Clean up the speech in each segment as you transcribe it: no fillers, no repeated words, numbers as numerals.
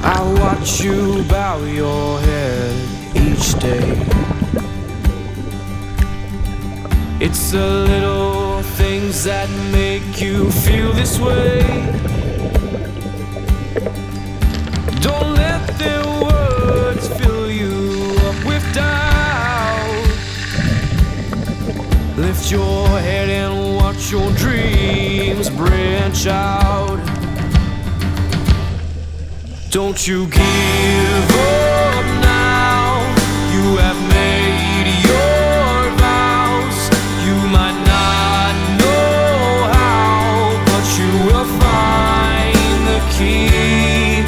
I watch you bow your head each day. It's the little things that make you feel this way. Don't let their words fill you up with doubt. Lift your head and watch your dreams branch out. Don't you give up now. You have made your vows. You might not know how, but you will find the key.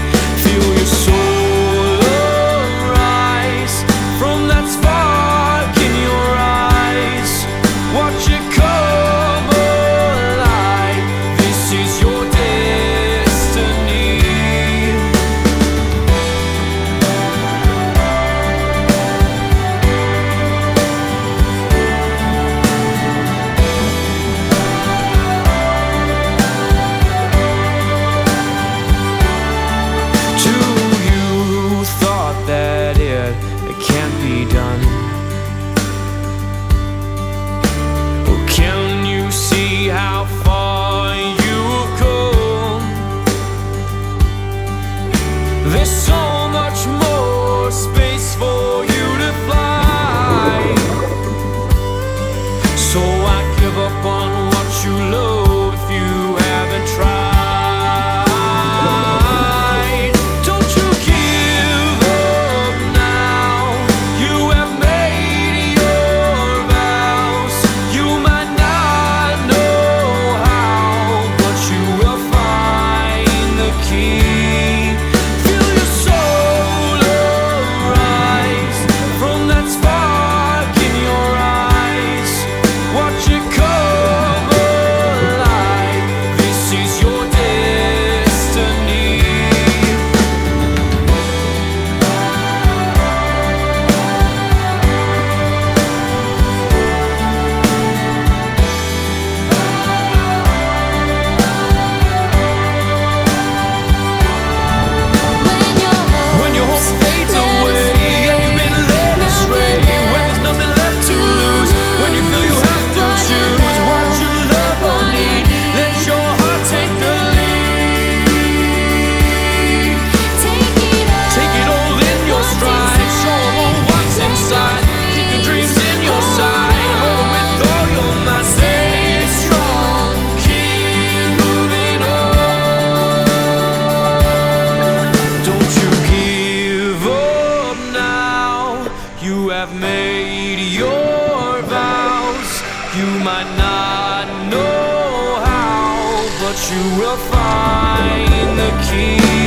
Feel your soul arise from that spark in your eyes. Watch it come alive. This is your destiny. There's so much more space for you to fly. So I give up on what you love if you haven't tried. Don't you give up now. You have made your vows. You might not know how, but you will find the key. You have made your vows. You might not know how, but you will find the key.